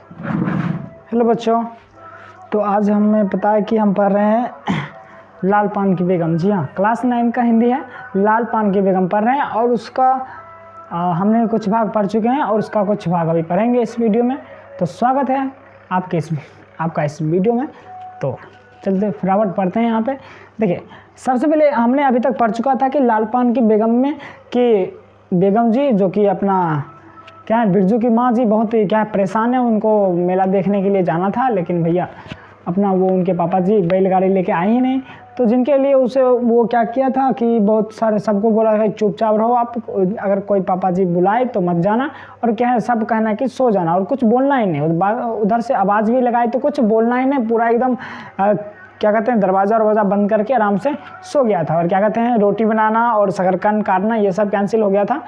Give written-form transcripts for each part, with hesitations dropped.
Hello बच्चों, तो आज हमें पता है कि हम पढ़ रहे हैं लाल पान की बेगम। जी हाँ, क्लास 9 का हिंदी है, लाल पान की बेगम पढ़ रहे हैं और उसका हमने कुछ भाग पढ़ चुके हैं और उसका कुछ भाग अभी पढ़ेंगे इस वीडियो में। तो स्वागत है आपका इस वीडियो में। तो चलते फटाफट पढ़ते हैं। यहाँ पे देखिए, सबसे पहले हमने अभी तक पढ़ चुका था कि लाल पान की बेगम में कि बेगम जी जो कि अपना क्या है, बिरजू की माँ जी बहुत ही क्या परेशान है, उनको मेला देखने के लिए जाना था, लेकिन भैया अपना वो उनके पापा जी बैलगाड़ी लेके आए ही नहीं। तो जिनके लिए उसे वो क्या किया था कि बहुत सारे सबको बोला है चुपचाप रहो आप, अगर कोई पापा जी बुलाए तो मत जाना, और क्या है सब कहना कि सो जाना और कुछ बोलना ही नहीं। उधर से आवाज़ भी लगाई तो कुछ बोलना ही नहीं, पूरा एकदम क्या कहते हैं दरवाज़ा बंद करके आराम से सो गया था। और क्या कहते हैं रोटी बनाना और शकरकंद काटना ये सब कैंसिल हो गया था,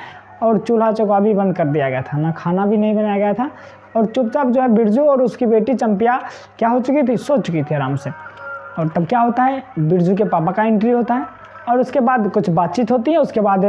और चूल्हा चौका भी बंद कर दिया गया था, ना खाना भी नहीं बनाया गया था। और चुपचाप जो है बिरजू और उसकी बेटी चंपिया क्या हो चुकी थी, सो चुकी थी आराम से। और तब क्या होता है, बिरजू के पापा का एंट्री होता है और उसके बाद कुछ बातचीत होती है। उसके बाद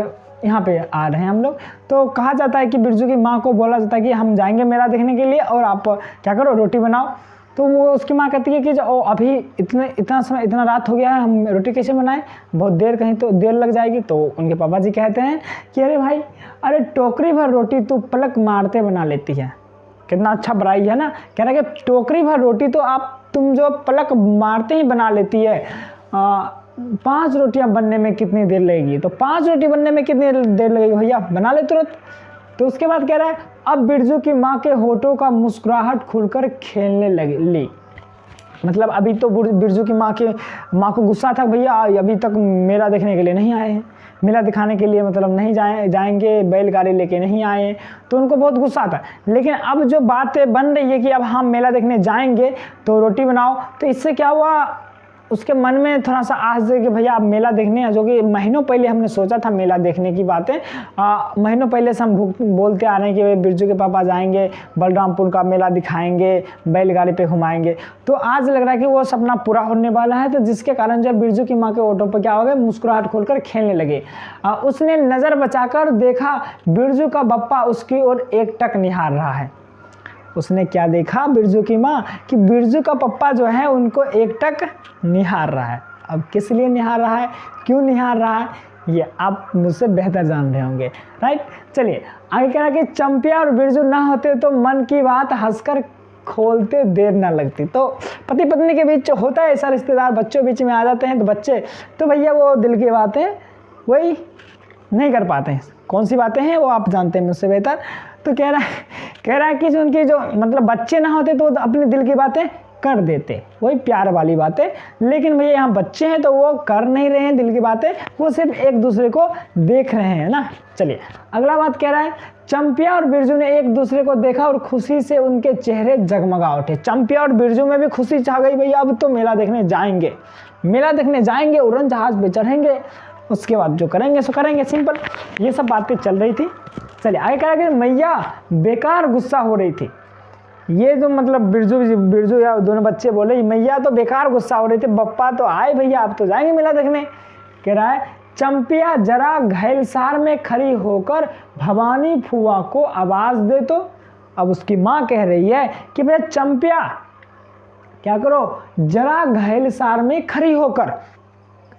यहाँ पे आ रहे हैं हम लोग। तो कहा जाता है कि बिरजू की माँ को बोला जाता है कि हम जाएंगे मेला देखने के लिए और आप क्या करो रोटी बनाओ। तो वो उसकी माँ कहती है कि जो अभी इतना रात हो गया है, हम रोटी कैसे बनाएं, बहुत देर कहीं तो देर लग जाएगी। तो उनके पापा जी कहते हैं कि अरे भाई, अरे टोकरी भर रोटी तू पलक मारते बना लेती है। कितना अच्छा बड़ाई है ना। कह रहा है कि टोकरी भर रोटी तो तुम जो पलक मारते ही बना लेती है। 5 रोटियां बनने में कितनी देर लगेगी, तो 5 रोटी बनने में कितनी देर लगेगी भैया, बना ले तुरंत। तो उसके बाद कह रहा है अब बिरजू की माँ के होठों का मुस्कुराहट खुलकर खेलने ली। मतलब अभी तो बिरजू की माँ को गुस्सा था, भैया अभी तक मेला देखने के लिए नहीं आए हैं, मेला दिखाने के लिए मतलब नहीं जाएंगे, बैलगाड़ी लेके नहीं आए, तो उनको बहुत गुस्सा था। लेकिन अब जो बातें बन रही है कि अब हम मेला देखने जाएंगे तो रोटी बनाओ, तो इससे क्या हुआ, उसके मन में थोड़ा सा आस है कि भैया आप मेला देखने, जो कि महीनों पहले हमने सोचा था मेला देखने की बातें, महीनों पहले से हम बोलते आ रहे हैं कि भाई बिरजू के पापा जाएंगे, बलरामपुर का मेला दिखाएंगे, बैलगाड़ी पे घुमाएंगे। तो आज लग रहा है कि वो सपना पूरा होने वाला है। तो जिसके कारण जब बिरजू की माँ के ऑटो पर क्या हो गए, मुस्कुराहट खोलकर खेलने लगे। उसने नज़र बचाकर देखा, बिरजू का बप्पा उसकी ओर एकटक निहार रहा है। उसने क्या देखा, बिरजू की माँ, कि बिरजू का पप्पा जो है उनको एकटक निहार रहा है। अब किस लिए निहार रहा है, क्यों निहार रहा है, ये आप मुझसे बेहतर जान रहे होंगे, राइट। चलिए आगे कह रहा है कि चंपिया और बिरजू ना होते तो मन की बात हंसकर खोलते देर ना लगती। तो पति पत्नी के बीच होता है ऐसा, रिश्तेदार बच्चों बीच में आ जाते हैं तो बच्चे तो भैया वो दिल की बातें वही नहीं कर पाते हैं। कौन सी बातें हैं वो आप जानते हैं मुझसे बेहतर। तो कह रहा है कि जो उनकी जो मतलब बच्चे ना होते तो अपने दिल की बातें कर देते, वही प्यार वाली बातें। लेकिन भैया यहाँ बच्चे हैं तो वो कर नहीं रहे हैं दिल की बातें, वो सिर्फ एक दूसरे को देख रहे हैं ना। चलिए अगला बात कह रहा है, चंपिया और बिरजू ने एक दूसरे को देखा और खुशी से उनके चेहरे जगमगा उठे। चंपिया और बिरजू में भी खुशी छा गई, भैया अब तो मेला देखने जाएंगे, उड़न जहाज पे चढ़ेंगे, उसके बाद जो करेंगे सो करेंगे, सिंपल ये सब बातें चल रही थी। चलिए आगे कह रहा है कि मैया बेकार गुस्सा हो रही थी। ये जो मतलब बिरजू या दोनों बच्चे बोले मैया तो बेकार गुस्सा हो रही थी, बप्पा तो आए भैया अब तो जाएंगे मेला देखने। कह रहा है चंपिया जरा घैलसार में खड़ी होकर भवानी फुआ को आवाज दे। तो अब उसकी माँ कह रही है कि भैया चंपिया क्या करो, जरा घैलसार में खड़ी होकर,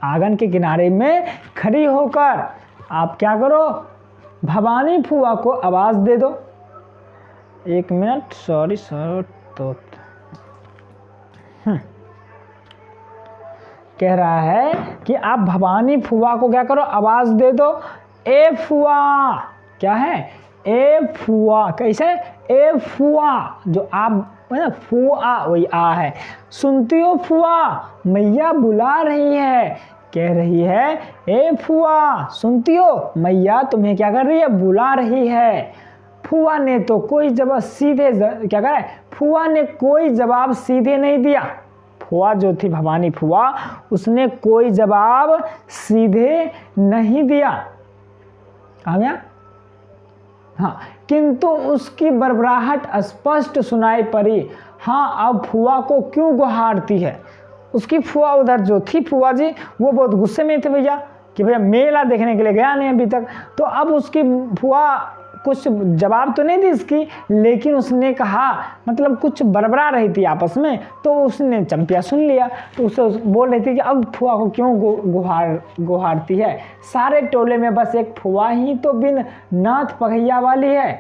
आंगन के किनारे में खड़ी होकर आप क्या करो, भवानी फुआ को आवाज दे दो। एक मिनट, सॉरी सर। तो कह रहा है कि आप भवानी फुआ को क्या करो, आवाज दे दो। ए फुआ, क्या है, ए फुआ, कैसे, ए फुआ, जो आप फुआ वही आ है, सुनती हो फुआ, मैया बुला रही है। कह रही है ए फुआ, सुनती हो, मैया तुम्हें क्या कर रही है, बुला रही है। फुआ ने तो कोई जवाब सीधे क्या करे, फुआ ने कोई जवाब सीधे नहीं दिया। फुआ जो थी भवानी फुआ, उसने कोई जवाब सीधे नहीं दिया। आ गया, हाँ, किंतु उसकी बड़बड़ाहट स्पष्ट सुनाई पड़ी। हाँ, अब फुआ को क्यों गुहारती है। उसकी फुआ उधर जो थी फुआ जी, वो बहुत गुस्से में थे भैया कि भैया मेला देखने के लिए गया नहीं अभी तक। तो अब उसकी फुआ कुछ जवाब तो नहीं दी इसकी, लेकिन उसने कहा, मतलब कुछ बड़बड़ा रही थी आपस में, तो उसने चंपिया सुन लिया। तो उसे बोल रही थी कि अब फुआ को क्यों गुहारती है, सारे टोले में बस एक फुआ ही तो बिन नाथ पगैया वाली है।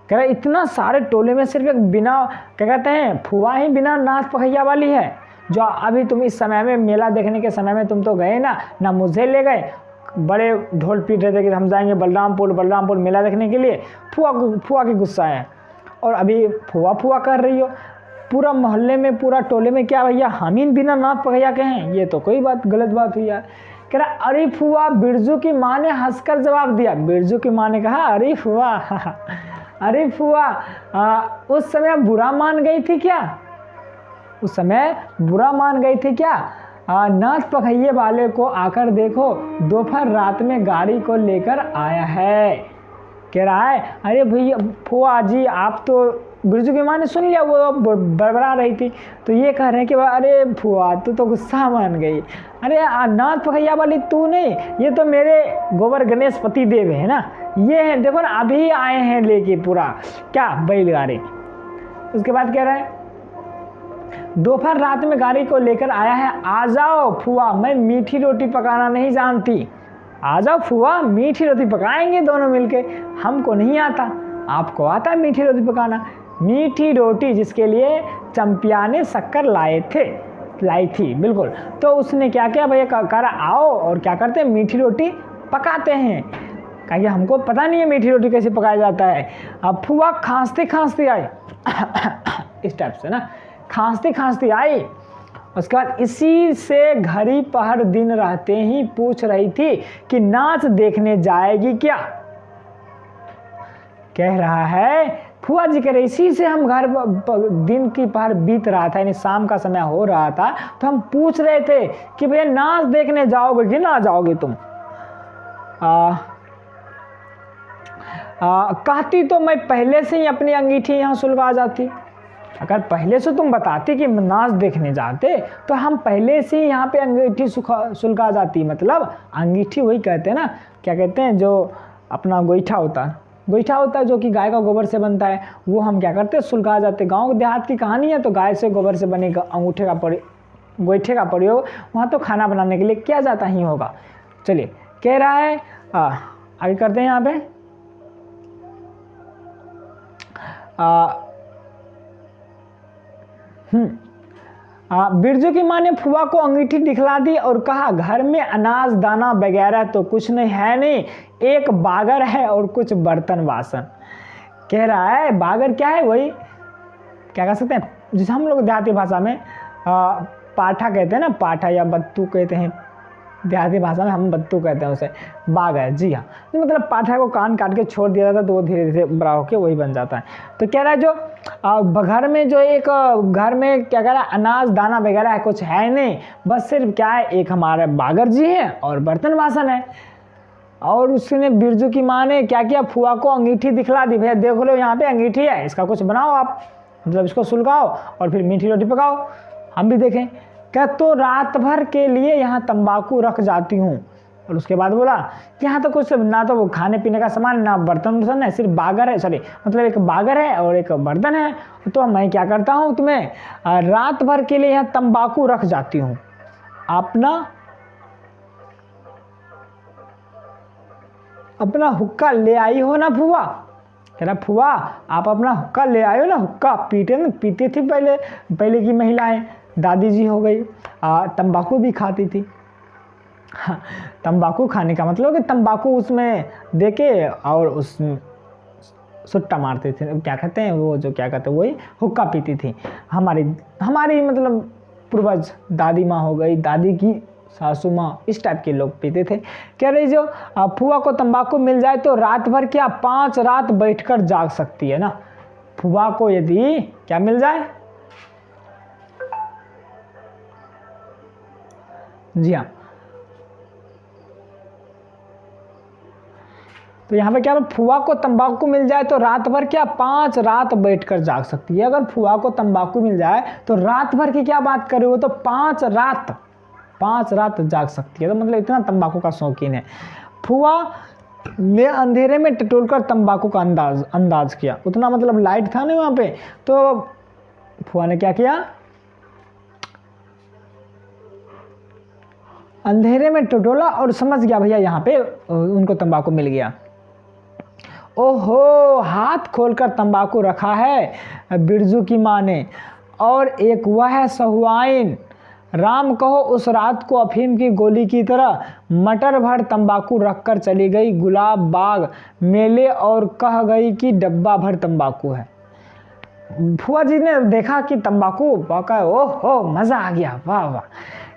कह रहा इतना सारे टोले में सिर्फ एक बिना, क्या कहते हैं, फुआ ही बिना नाथ पगैया वाली है। जो अभी तुम इस समय में मेला देखने के समय में तुम तो गए ना मुझे ले गए, बड़े ढोल पीट रहे थे कि हम जाएंगे बलरामपुर मेला देखने के लिए। फुआ की गुस्सा है, और अभी फुआ कर रही हो। पूरा मोहल्ले में, पूरा टोले में क्या भैया हम ही बिना नाथ पगैया के हैं, ये तो कोई बात गलत बात हुई यार। कह रहा अरे फुआ, बिरजू की माँ ने हंसकर जवाब दिया। बिरजू की माँ ने कहा अरे फुआ अरे फुआ, उस समय बुरा मान गई थी क्या, उस समय बुरा मान गई थी क्या? नाथ पगैये वाले को आकर देखो, दोपहर रात में गाड़ी को लेकर आया है। कह रहा है अरे भैया फुआ जी, आप तो, बिरजू की माँ ने सुन लिया, वो बड़बड़ा रही थी, तो ये कह रहे हैं कि अरे फुआ तू तो गुस्सा मान गई, अरे नाथ पगैया वाली तू नहीं, ये तो मेरे गोबर गणेश पति देव है ना, ये है देखो ना, अभी आए हैं लेके पूरा क्या बैलगाड़ी। उसके बाद कह रहा है दोपहर रात में गाड़ी को लेकर आया है, आ जाओ फुआ, मैं मीठी रोटी पकाना नहीं जानती, आ जाओ फुआ मीठी रोटी पकाएंगे दोनों मिलके, हमको नहीं आता, आपको आता है मीठी रोटी पकाना। मीठी रोटी जिसके लिए चंपिया ने शक्कर लाई थी बिल्कुल। तो उसने क्या किया भैया, कहा आओ और क्या करते हैं, मीठी रोटी पकाते हैं, कहा कि हमको पता नहीं है मीठी रोटी कैसे पकाया जाता है। अब फुआ खांसते आए इस टाइप से ना, खांसती आई। उसके बाद इसी से घड़ी पहर दिन रहते ही पूछ रही थी कि नाच देखने जाएगी क्या। कह रहा है फुआ जी कह रहे इसी से हम घर दिन की पहर बीत रहा था, यानी शाम का समय हो रहा था, तो हम पूछ रहे थे कि भैया नाच देखने जाओगे कि ना जाओगे तुम। कहती तो मैं पहले से ही अपनी अंगीठी यहाँ सुलगा जाती, अगर पहले से तुम बताती कि नाच देखने जाते तो हम पहले से ही यहाँ पे अंगीठी सुलगा जाती। मतलब अंगीठी वही कहते हैं ना, क्या कहते हैं, जो अपना गोईठा होता है जो कि गाय का गोबर से बनता है, वो हम क्या करते हैं सुलगा जाते। गांव देहात की कहानी है, तो गाय से गोबर से बने गोईठे का प्रयोग वहाँ तो खाना बनाने के लिए किया जाता ही होगा। चलिए कह रहा है आगे करते हैं यहाँ पे। बिरजू की माँ ने फुआ को अंगीठी दिखला दी और कहा घर में अनाज दाना वगैरह तो कुछ नहीं है, नहीं एक बागर है और कुछ बर्तन बासन। कह रहा है बागर क्या है, वही क्या कह सकते हैं जिसे हम लोग देहाती भाषा में पाठा कहते हैं ना, पाठा या बत्तू कहते हैं, देहाती भाषा में हम बत्तू कहते हैं उसे, बागर। जी हाँ, तो मतलब पाठा को कान काट के छोड़ दिया जाता है तो वो धीरे धीरे बड़ा होकर वही बन जाता है। तो कह रहा है जो घर में जो एक घर में क्या कह रहा है अनाज दाना वगैरह है कुछ है नहीं, बस सिर्फ क्या है एक हमारे बागर जी है और बर्तन बासन है। और उसने बिरजू की माँ ने क्या किया, फुआ को अंगीठी दिखला दी, भैया देख लो यहाँ पे अंगीठी है, इसका कुछ बनाओ आप, मतलब इसको सुलगाओ और फिर मीठी रोटी पकाओ, हम भी देखें। क्या तो रात भर के लिए यहाँ तंबाकू रख जाती हूँ। और उसके बाद बोला यहाँ तो कुछ ना तो वो खाने पीने का सामान ना बर्तन वर्तन है, सिर्फ बागर है, सॉरी मतलब एक बागर है और एक बर्तन है। तो मैं क्या करता हूँ, तुम्हें रात भर के लिए यहाँ तंबाकू रख जाती हूँ, अपना हुक्का ले आई हो ना फुआ। कह रहा फुआ आप अपना हुक्का ले आए हो ना, हुक्का पीती थी पहले की महिलाएं, दादी जी हो गई, तंबाकू भी खाती थी। हाँ, तंबाकू खाने का मतलब कि तंबाकू उसमें देके और उस सुट्टा मारते थे, क्या कहते हैं वो, जो क्या कहते हैं वही हुक्का पीती थी। हमारी मतलब पूर्वज दादी माँ हो गई, दादी की सासू माँ, इस टाइप के लोग पीते थे। कह रही जो फुआ को तंबाकू मिल जाए तो रात भर क्या 5 रात बैठकर जाग सकती है ना। फुआ को यदि क्या मिल जाए, जी हाँ, तो यहाँ पे क्या, फुआ को तंबाकू मिल जाए तो रात भर क्या 5 रात बैठकर जाग सकती है। अगर फुआ को तंबाकू मिल जाए तो रात भर की क्या बात करे, वो तो 5 रात जाग सकती है। तो मतलब इतना तंबाकू का शौकीन है। फुआ ने अंधेरे में टटोलकर तंबाकू का अंदाज किया। उतना मतलब लाइट था नहीं वहाँ पे, तो फुआ ने क्या किया, अंधेरे में टटोला और समझ गया भैया यहाँ पे उनको तंबाकू मिल गया। ओहो, हाथ खोलकर तंबाकू रखा है बिरजू की माँ ने, और एक वह है सहुआइन, राम कहो उस रात को अफीम की गोली की तरह मटर भर तंबाकू रखकर चली गई गुलाब बाग मेले, और कह गई कि डब्बा भर तंबाकू है। फुआ जी ने देखा कि तंबाकू, वाकई ओहो मज़ा आ गया, वाह वाह,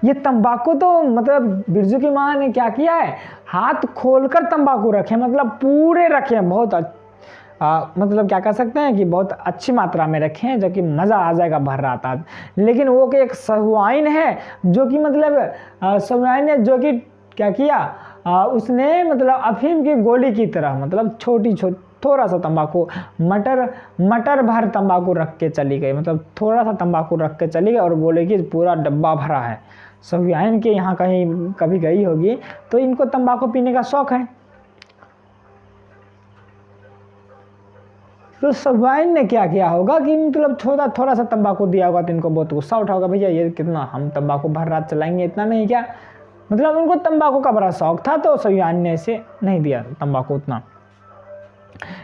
ये तंबाकू तो मतलब बिरजू की माँ ने क्या किया है, हाथ खोलकर तंबाकू रखे, मतलब पूरे रखे हैं, बहुत मतलब क्या कह सकते हैं कि बहुत अच्छी मात्रा में रखे हैं, जो कि मज़ा आ जाएगा भर रात आज। लेकिन वो कि एक सहुआइन है जो कि मतलब सहुआइन ने जो कि क्या किया, उसने मतलब अफीम की गोली की तरह मतलब छोटी थोड़ा सा तंबाकू मटर भर तंबाकू रख के चली गई, मतलब थोड़ा सा तंबाकू रख के चली गई और बोले कि पूरा डब्बा भरा है। सहुआइन के यहाँ कहीं कभी गई होगी तो इनको तंबाकू पीने का शौक है। तो सहुआइन ने क्या किया होगा कि मतलब थोड़ा सा तंबाकू दिया होगा तो इनको बहुत गुस्सा उठा होगा, भैया ये कितना हम तंबाकू भर रात चलाएंगे, इतना नहीं क्या, मतलब उनको तंबाकू का बड़ा शौक था, तो सहुआइन ने इसे नहीं दिया तंबाकू उतना।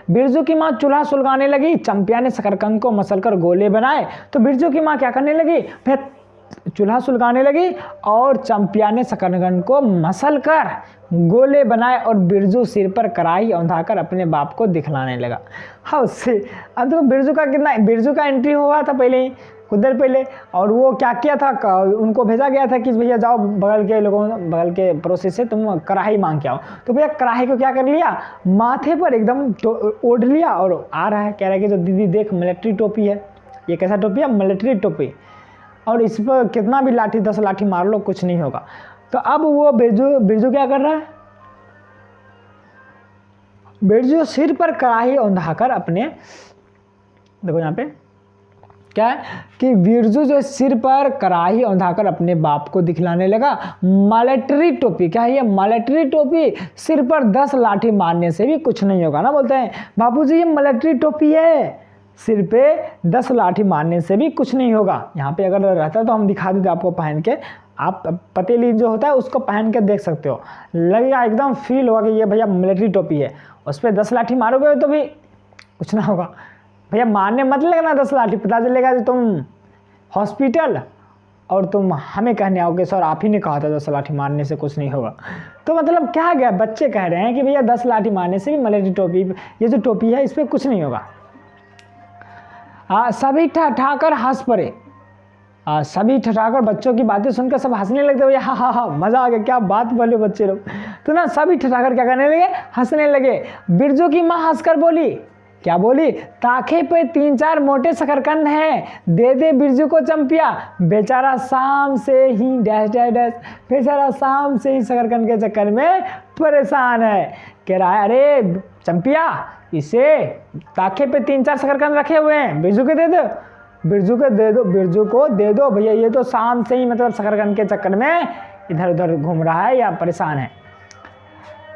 बिरजू की माँ चूल्हा सुलगाने लगी, चंपिया ने शकरकंद को मसलकर गोले बनाए। तो बिरजू की माँ क्या करने लगी, फिर चूल्हा सुलगाने लगी और चंपिया ने शकरकंद को मसलकर गोले बनाए, और बिरजू सिर पर कढ़ाई औंधाकर अपने बाप को दिखलाने लगा। हाँ उससे अब तो बिरजू का एंट्री हुआ था पहले ही कुछ देर पहले, और वो क्या किया था, उनको भेजा गया था कि भैया जाओ बगल के पड़ोसी से तुम कढ़ाई मांग के आओ। तो भैया कढ़ाई को क्या कर लिया, माथे पर एकदम ओढ़ लिया और आ रहा है, कह रहा है कि जो दीदी देख मिलिट्री टोपी है, ये कैसा टोपी है, मिलिट्री टोपी, और इस पर कितना भी लाठी 10 लाठी मार लो कुछ नहीं होगा। तो अब वो बिरजू क्या कर रहा है, बिरजू सिर पर कढ़ाई औंधाकर अपने, देखो यहाँ पे क्या है कि बिरजू जो सिर पर कढ़ाई औंधाकर अपने बाप को दिखलाने लगा। मिलिट्री टोपी, क्या है ये मिलिट्री टोपी, सिर पर 10 लाठी मारने से भी कुछ नहीं होगा ना, बोलते हैं बापूजी ये मिलिट्री टोपी है, सिर पे 10 लाठी मारने से भी कुछ नहीं होगा। यहाँ पे अगर रहता तो हम दिखा देते आपको पहन के, आप पतेली जो होता है उसको पहन के देख सकते हो, लगेगा एकदम फील होगा कि ये भैया मिलिट्री टोपी है। उस पर 10 लाठी मारोगे तो भी कुछ ना होगा, भैया मारने मत लगना 10 लाठी, पता चलेगा कि तुम हॉस्पिटल और तुम हमें कहने आओगे सर आप ही ने कहा था 10 लाठी मारने से कुछ नहीं होगा। तो मतलब क्या गया, बच्चे कह रहे हैं कि भैया 10 लाठी मारने से भी मिलिट्री टोपी, ये जो टोपी है इस पर कुछ नहीं होगा। सभी ठठाकर हंस पड़े, सभी ठठाकर बच्चों की बातें सुनकर सब हंसने लगते, भैया हा हा हा मजा आ गया, क्या बात बोले बच्चे लोग। तो ना सभी ठठाकर क्या करने लगे, हंसने लगे। बिरजू की माँ हंसकर बोली, क्या बोली, ताखे पे 3-4 मोटे शकरकंद हैं, दे दे बिरजू को चंपिया, बेचारा शाम से ही डैश डैश डैश, बेचारा शाम से ही शकरकंद के चक्कर में परेशान है। कह रहा है अरे चंपिया इसे ताखे पे 3-4 शकरकंद रखे हुए हैं, बिरजू के दे दो, बिरजू को दे दो भैया, ये तो शाम से ही मतलब शकरकंद के चक्कर में इधर उधर घूम रहा है या परेशान है।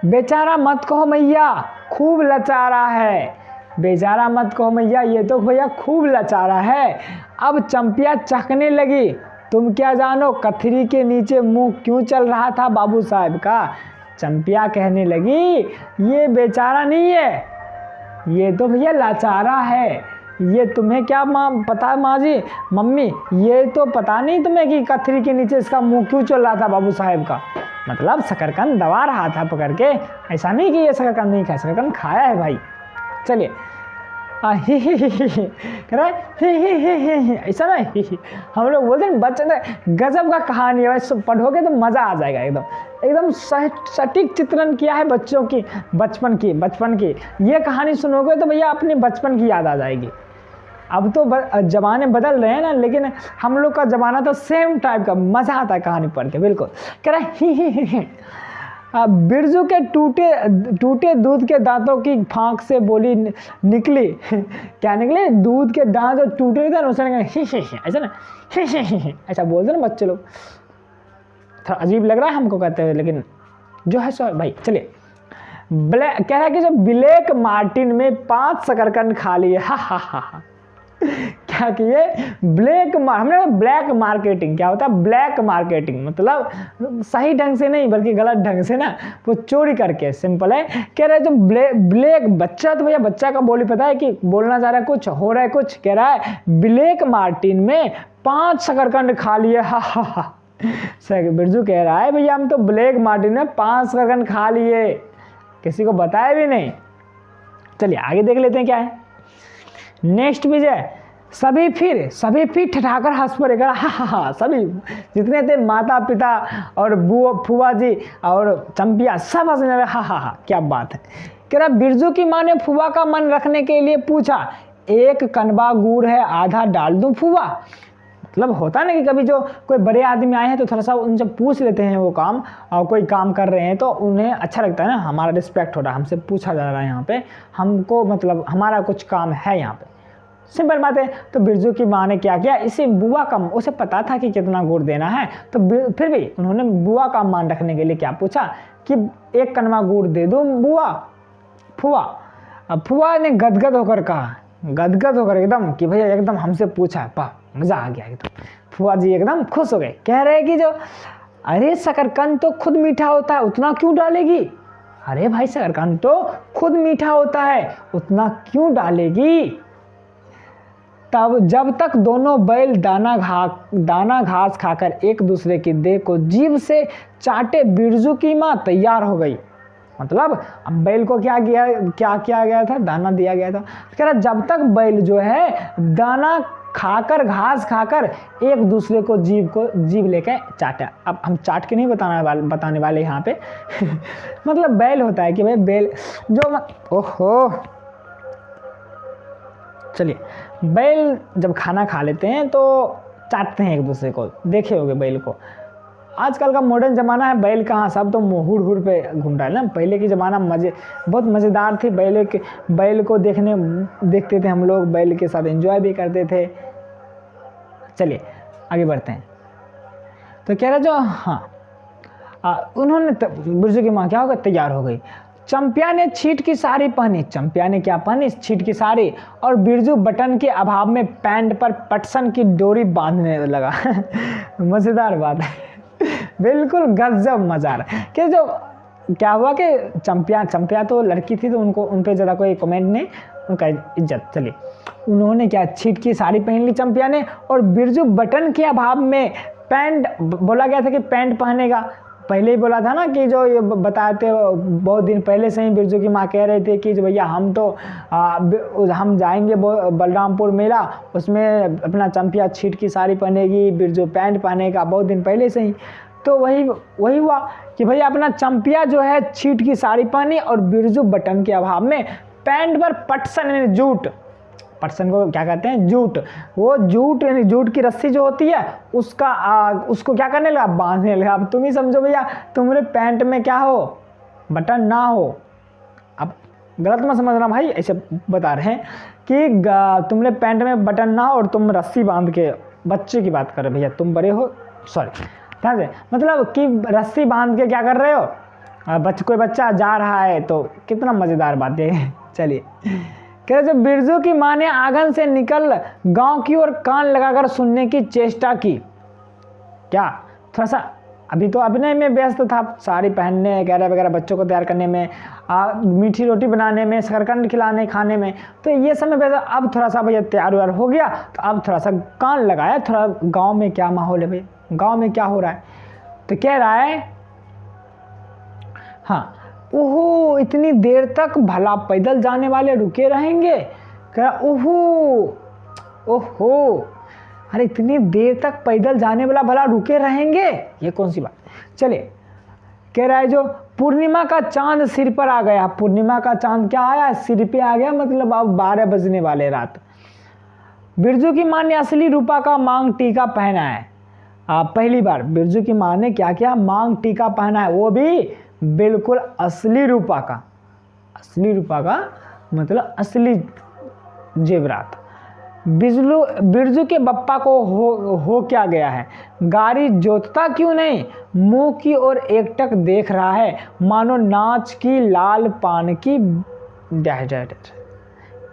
बेचारा मत कहो मैया खूब लचारा है, बेचारा मत कहो मैया ये तो भैया खूब लचारा है। अब चंपिया चखने लगी, तुम क्या जानो कथरी के नीचे मुंह क्यों चल रहा था बाबू साहब का। चंपिया कहने लगी ये बेचारा नहीं है, ये तो भैया लाचारा है, ये तुम्हें क्या पता माँ जी, मम्मी ये तो पता नहीं तुम्हें कि कथरी के नीचे इसका मुंह क्यों चल रहा था बाबू साहब का, मतलब शकरकंद दबा रहा था पकड़ के, ऐसा नहीं कि ये शकरकंद नहीं खाया, शकरकंद खाया है भाई। चलिए ही कह रहा है ऐसा ना हम लोग बोलते हैं बच्चे गजब का कहानी है, पढ़ोगे तो मज़ा आ जाएगा, एकदम सटीक चित्रण किया है बच्चों की बचपन की। ये कहानी सुनोगे तो भैया अपने बचपन की याद आ जाएगी। अब तो ज़माने बदल रहे हैं ना, लेकिन हम लोग का ज़माना तो सेम टाइप का, मज़ा आता है कहानी पढ़ के बिल्कुल। कह रहा है बिरजू के टूटे दूध के दांतों की फांक से बोली निकली क्या निकले, दूध के दांत जो टूटे थे ना उसने ऐसा ना ऐसा बोलते ना बच्चे लोग, थोड़ा अजीब लग रहा है हमको कहते हुए, लेकिन जो है सो भाई। चलिए ब्लैक कह रहा है कि जो ब्लैक मार्टिन में 5 शकरकंद खा लिए। हा हा हा हा। क्या किए? हमने ब्लैक मार्केटिंग, क्या होता है ब्लैक मार्केटिंग, मतलब सही ढंग से नहीं बल्कि गलत ढंग से ना, वो चोरी करके, सिंपल है। कह रहा है जो ब्लैक बच्चा, तो भैया बच्चा का बोली पता है कि बोलना चाह रहा है कुछ, हो रहा है कुछ। कह रहा है ब्लैक मार्टिन में 5 शकरकंद खा लिए। हा हा हा। बिरजू कह रहा है भैया हम तो ब्लैक मार्टिन में 5 शकरकंद खा लिए, किसी को बताया भी नहीं। चलिए आगे देख लेते हैं क्या है नेक्स्ट। विजय सभी फिर ठठाकर हंस पड़े। हा हा हा। सभी जितने थे माता पिता और फुआ जी और चंपिया सब हंसने लगे। हा हा हा। क्या बात है। कह रहा बिरजू की माँ ने फुआ का मन रखने के लिए पूछा, 1 कनवा गुड़ है, आधा डाल दूं फुआ। मतलब होता ना कि कभी जो कोई बड़े आदमी आए हैं तो थोड़ा सा उनसे पूछ लेते हैं वो काम, और कोई काम कर रहे हैं तो उन्हें अच्छा लगता है ना, हमारा रिस्पेक्ट हो रहा है, हमसे पूछा जा रहा है यहाँ पे, हमको मतलब हमारा कुछ काम है यहाँ पे, सिंपल बात है। तो बिरजू की माँ ने क्या किया, इसे बुआ का, उसे पता था कि कितना गुड़ देना है, तो फिर भी उन्होंने बुआ का मान रखने के लिए क्या पूछा कि 1 कनवा गुड़ दे दो फुआ। अब फुआ ने गदगद होकर कहा, गदगद होकर एकदम कि भैया एकदम हमसे पूछा, मजा आ गया एकदम। फुआ जी एकदम खुश हो गए, कह रहे कि जो अरे शकरकंद तो खुद मीठा होता है, उतना क्यों डालेगी। अरे भाई शकरकंद तो खुद मीठा होता है, उतना क्यों डालेगी। तब जब तक दोनों बैल दाना घास खाकर एक दूसरे की देह को जीभ से चाटे, बिरजू की माँ तैयार हो गई। मतलब अब बैल को क्या किया गया था, दाना दिया गया था। कह रहा जब तक बैल जो है दाना खाकर, घास खाकर एक दूसरे को जीभ लेकर चाटा। अब हम चाट के नहीं बताने वाले यहाँ पे मतलब बैल होता है कि भाई बैल जो ओहो, चलिए बैल जब खाना खा लेते हैं तो चाटते हैं एक दूसरे को, देखे होंगे बैल को। आजकल का मॉडर्न ज़माना है, बैल कहाँ, सब तो हुड़ पे घूम रहा है ना। पहले की ज़माना बहुत मज़ेदार थी। बैल को देखते थे हम लोग, बैल के साथ एंजॉय भी करते थे। चलिए आगे बढ़ते हैं। तो कह रहे जो उन्होंने बिरजू की माँ क्या हो गई, तैयार हो गई। चंपिया ने छीट की साड़ी पहनी, चंपिया ने क्या पहनी, छीट की साड़ी, और बिरजू बटन के अभाव में पैंट पर पटसन की डोरी बांधने लगा मज़ेदार बात है बिल्कुल गजब मजा रहा कि जो क्या हुआ कि चंपिया तो लड़की थी तो उन पे ज़्यादा कोई कमेंट नहीं, उनका इज्जत। चलिए उन्होंने क्या छीट की साड़ी पहन ली चंपिया ने, और बिरजू बटन के अभाव में पैंट, बोला गया था कि पैंट पहनेगा, पहले ही बोला था ना कि जो ये बताते बहुत दिन पहले से ही बिरजू की माँ कह रहे थे कि जो भैया हम जाएंगे बलरामपुर मेला, उसमें अपना चंपिया छीट की साड़ी पहनेगी, बिरजू पैंट पहनेगा, बहुत दिन पहले से ही। तो वही हुआ कि भैया अपना चंपिया जो है छीट की साड़ी पहनी, और बिरजू बटन के अभाव में पैंट पर पटसन जूट, पटसन को क्या कहते हैं, जूट, वो जूट यानी जूट की रस्सी जो होती है उसको क्या करने लगा, बांधने लगा। अब तुम ही समझो भैया, तुम्हारे पैंट में क्या हो, बटन ना हो। अब गलत मत समझना भाई, ऐसे बता रहे हैं कि तुम्हारे पैंट में बटन ना हो और तुम रस्सी बांध के, बच्चे की बात कर रहे भैया, तुम बड़े हो, सॉरी, मतलब कि रस्सी बांध के क्या कर रहे हो, कोई बच्चा जा रहा है, तो कितना मज़ेदार बात है। चलिए कह रहे जब बिरजू की माँ ने आंगन से निकल गांव की ओर कान लगाकर सुनने की चेष्टा की, क्या थोड़ा सा अभी तो अभिनय में व्यस्त था, साड़ी पहनने वगैरह बच्चों को तैयार करने में, मीठी रोटी बनाने में, शकरकंद खिलाने खाने में, तो ये समय व्यस्त। अब थोड़ा सा भैया तैयार व्यार हो गया, तो अब थोड़ा सा कान लगाया, थोड़ा गाँव में क्या माहौल है भाई, गाँव में क्या हो रहा है। तो कह रहा है हाँ, ओहो इतनी देर तक भला पैदल जाने वाले रुके रहेंगे। कह रहा ओहो अरे इतनी देर तक पैदल जाने वाला भला रुके रहेंगे, ये कौन सी बात। चलिए कह रहा है जो पूर्णिमा का चांद सिर पर आ गया, पूर्णिमा का चांद क्या आया, सिर पे आ गया, मतलब अब 12 बजने वाले रात। बिरजू की माँ ने असली रूपा का मांग टीका पहना है। पहली बार बिरजू की माँ ने क्या किया, मांग टीका पहना है, वो भी बिल्कुल असली रूपा का मतलब असली जेवरात। बिरजू के बप्पा को हो क्या गया है, गाड़ी जोतता क्यों नहीं, मुंह की ओर एकटक देख रहा है, मानो नाच की लाल पान की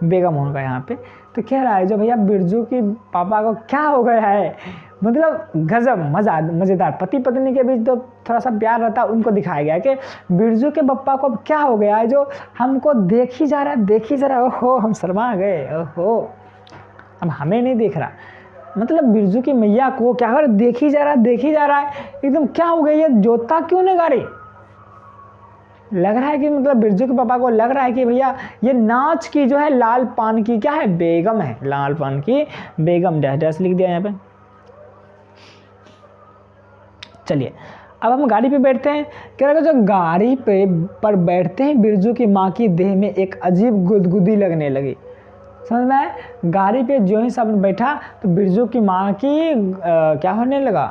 बेगम होगा यहाँ पे। तो कह रहा है जो भैया बिरजू की पापा को क्या हो गया है, मतलब गजब मज़ेदार। पति पत्नी के बीच तो थोड़ा सा प्यार रहता है, उनको दिखाया गया कि बिरजू के पप्पा को क्या हो गया है जो हमको देख ही जा रहा है। ओहो हम शर्मा गए, ओहो अब हमें नहीं देख रहा, मतलब बिरजू की मैया को क्या कर देख ही जा रहा है एकदम, क्या हो गया, ये जोता क्यों नहीं गाड़ी। लग रहा है कि मतलब बिरजू के पापा को लग रहा है कि भैया ये नाच की जो है लाल पान की क्या है, बेगम है, लाल पान की बेगम डैश लिख दिया यहाँ पे। चलिए अब हम गाड़ी पे बैठते हैं। कह रहा जो गाड़ी पर बैठते हैं बिरजू की माँ की देह में एक अजीब गुदगुदी लगने लगी। समझ में आया, गाड़ी पे जो ही सब बैठा तो बिरजू की माँ की क्या होने लगा,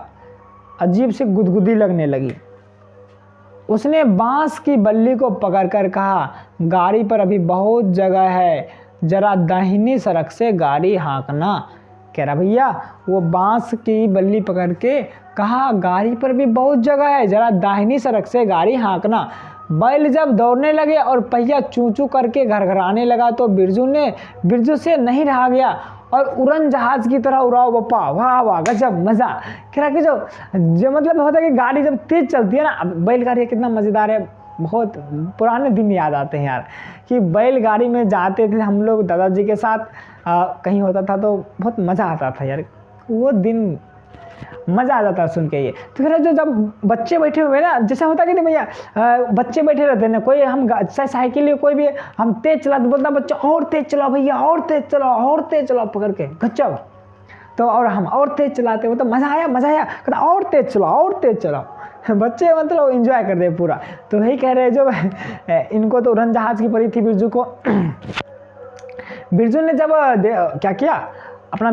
अजीब से गुदगुदी लगने लगी। उसने बांस की बल्ली को पकड़कर कहा, गाड़ी पर अभी बहुत जगह है, जरा दाहिनी सड़क से गाड़ी हाँकना। कह रहा भैया वो बांस की बल्ली पकड़ के कहा, गाड़ी पर भी बहुत जगह है, जरा दाहिनी सड़क से गाड़ी हाँकना। बैल जब दौड़ने लगे और पहिया चूं चूं करके घरघराने लगा तो बिरजू से नहीं रहा गया और उड़न जहाज की तरह उड़ाओ बप्पा, वाह वाह गजब मज़ा। कह रहा कि जो मतलब होता है कि गाड़ी जब तेज़ चलती है ना, बैलगाड़ी कितना मज़ेदार है, बहुत पुराने दिन याद आते हैं यार कि बैलगाड़ी में जाते थे हम लोग दादाजी के साथ, कहीं होता था तो बहुत मज़ा आता था यार, वो दिन मज़ा आ जाता है सुन के ये। तो फिर जो जब बच्चे बैठे हुए ना, जैसे होता कि नहीं भैया, बच्चे बैठे रहते हैं ना, कोई हम साइकिल कोई भी हम तेज चला तो बोलता बच्चा और तेज चलाओ भैया, और तेज चलाओ पकड़ के गच्चब, तो और हम और तेज चलाते, मतलब मज़ा आया कहता और तेज चलाओ बच्चे मतलब एंजॉय कर दे पूरा। तो वही कह रहे हैं जो इनको तो उड़न जहाज की परी थी बिरजू को। बिरजू ने जब क्या किया अपना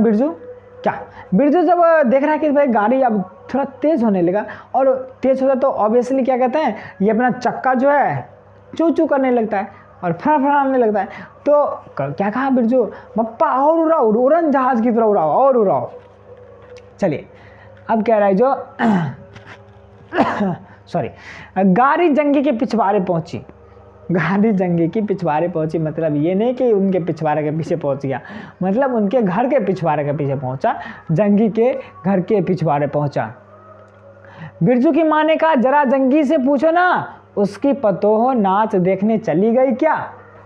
बिरजू जब देख रहा है कि भाई गाड़ी अब थोड़ा तेज़ होने लगा, और तेज़ होगा तो ऑब्वियसली क्या कहते हैं, ये अपना चक्का जो है चू चू करने लगता है और फड़फड़ाने लगता है। तो क्या कहा बिरजू, पप्पा और उड़ाओ, उड़न जहाज की तरह उड़ाओ और उड़ाओ। चलिए अब कह रहा है जो सॉरी, गाड़ी जंगी के पिछवाड़े पहुंची। गाड़ी जंगी की पिछवाड़े पहुंची मतलब ये नहीं कि उनके पिछवाड़े के पीछे पहुंच गया, मतलब उनके घर के पिछवाड़े के पीछे पहुंचा, जंगी के घर के पिछवाड़े पहुंचा। बिरजू की माँ ने कहा, जरा जंगी से पूछो ना उसकी पतोह नाच देखने चली गई क्या।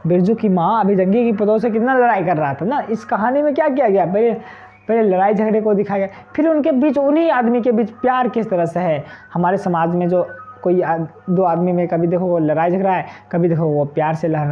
बिरजू की माँ अभी जंगी की पतोह से कितना लड़ाई कर रहा था ना, इस कहानी में क्या किया गया, पहले लड़ाई झगड़े को दिखाया गया, फिर उनके बीच, उन्हीं आदमी के बीच प्यार किस तरह से है। हमारे समाज में जो कोई दो आदमी में कभी देखो वो लड़ाई झगड़ा है, कभी देखो वो प्यार से रह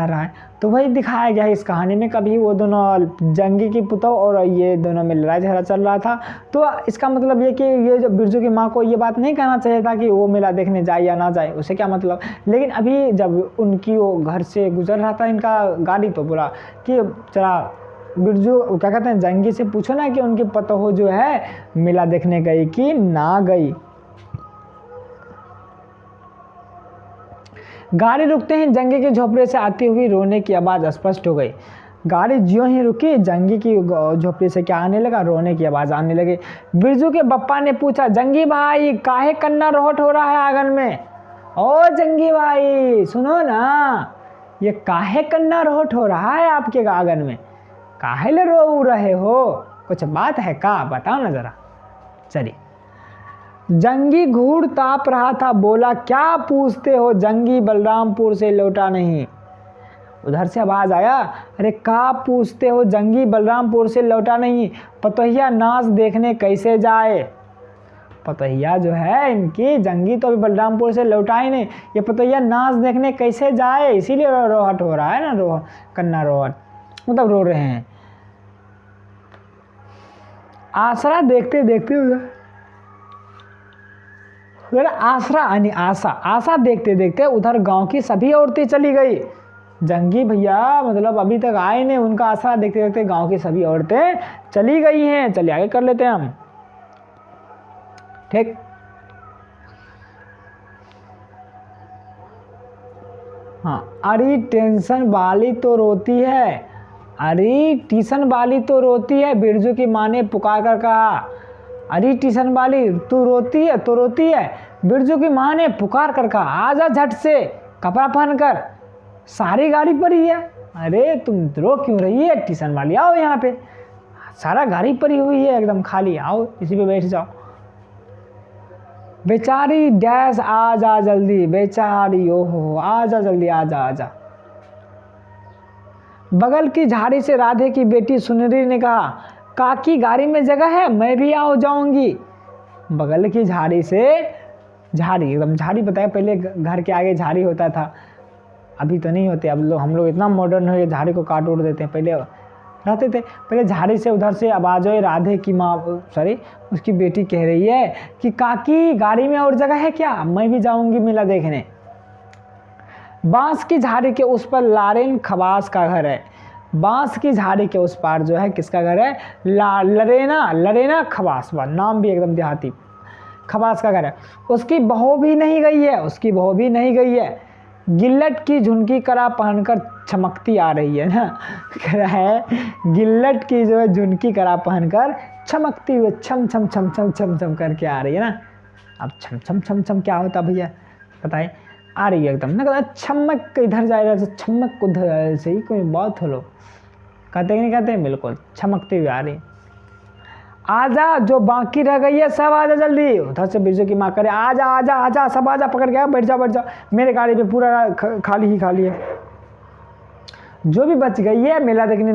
रहा है, तो वही दिखाया गया है इस कहानी में। कभी वो दोनों जंगी की पुतोह और ये दोनों में लड़ाई झगड़ा चल रहा था। तो इसका मतलब ये कि ये जो बिरजू की माँ को ये बात नहीं कहना चाहिए था कि वो मेला देखने जाए या ना जाए, उसे क्या मतलब। लेकिन अभी जब उनकी वो घर से गुजर रहा था इनका गाड़ी, तो बोला कि जरा बिरजू क्या कहते हैं, जंगी से पूछो ना कि उनकी पतोह जो है मेला देखने गई कि ना गई। गाड़ी रुकते ही जंगी के झोपड़े से आती हुई रोने की आवाज़ स्पष्ट हो गई। गाड़ी ज्यों ही रुकी, जंगी की झोपड़ी से क्या आने लगा, रोने की आवाज़ आने लगी। बिरजू के बप्पा ने पूछा, जंगी भाई काहे कन्ना रोहट हो रहा है आंगन में। ओ जंगी भाई सुनो ना, ये काहे कन्ना रोहट हो रहा है आपके आंगन में, काहे ले रो रहे हो, कुछ बात है का, बताओ ना जरा। चलिए, जंगी घूर ताप रहा था, बोला क्या पूछते हो, जंगी बलरामपुर से लौटा नहीं। उधर से आवाज आया, अरे क्या पूछते हो, जंगी बलरामपुर से लौटा नहीं, पतोहिया नाच देखने कैसे जाए। पतोहिया जो है इनकी, जंगी तो अभी बलरामपुर से लौटा ही नहीं, ये पतोहिया नाच देखने कैसे जाए, इसीलिए रोहट हो रहा है ना, कन्ना रोहट मतलब रो रहे हैं। आसरा देखते देखते उधर आशा देखते देखते उधर गांव की सभी औरतें चली गई। जंगी भैया मतलब अभी तक आए नहीं, उनका आसरा देखते देखते गांव की सभी औरतें चली गई हैं। चलिए आगे कर लेते हैं हम, ठीक। हाँ, अरे टेंशन वाली तो रोती है, अरे ट्यूशन वाली तो रोती है, बिरजू की माँ ने पुकार कर कहा। अरे ट्यूशन वाली तू रोती है तो रोती है, बिरजू की माँ ने पुकार कर कहा, आजा झट से कपड़ा पहन कर, सारी गाड़ी पड़ी है। अरे तुम रो क्यों रही है ट्यूशन वाली, आओ यहाँ पे, सारा गाड़ी पड़ी हुई है एकदम खाली, आओ इसी पे बैठ जाओ। बेचारी डैश आजा जल्दी, बेचारी ओहो आजा जल्दी, आजा आजा। बगल की झाड़ी से राधे की बेटी सुनहरी ने कहा, काकी गाड़ी में जगह है, मैं भी आओ जाऊंगी। बगल की झाड़ी से, झाड़ी एकदम झाड़ी बताया, पहले घर के आगे झाड़ी होता था, अभी तो नहीं होते, अब हम लोग इतना मॉडर्न हो गए झाड़ी को काट उड़ देते हैं, पहले रहते थे। पहले झाड़ी से उधर से आवाज आई, राधे की माँ सॉरी उसकी बेटी कह रही है कि काकी गाड़ी में और जगह है क्या, मैं भी जाऊंगी मेला देखने। बांस की झाड़ी के उस पर लारेन खवास का घर है। बांस की झाड़ी के उस पार जो है किसका घर है, लरेना खवास, नाम भी एकदम देहाती, खवास का घर है। उसकी बहू भी नहीं गई है, उसकी बहू भी नहीं गई है, गिल्लट की झुनकी करा पहनकर चमकती आ रही है ना, कह रहा है गिल्लट की जो है झुनकी करा पहनकर चमकती हुई छम छम छम छम छम छम करके आ रही है ना। अब छम छम छम छम क्या होता भैया बताइए, आ रही है एकदम ना, छमक इधर जा रहा है, छमक उधर जा रहा, सही कोई बात हो लो, कहते कि नहीं कहते, बिल्कुल छमकती हुई आ रही। आजा जो बाकी रह गई है सब आजा जल्दी, उधर से बिरजू की माँ करे, आजा आजा आजा सब आजा, पकड़ गया, बैठ जाओ, मेरे गाड़ी पे पूरा खाली ही खाली है, जो भी बच गई है मेला देखने नहीं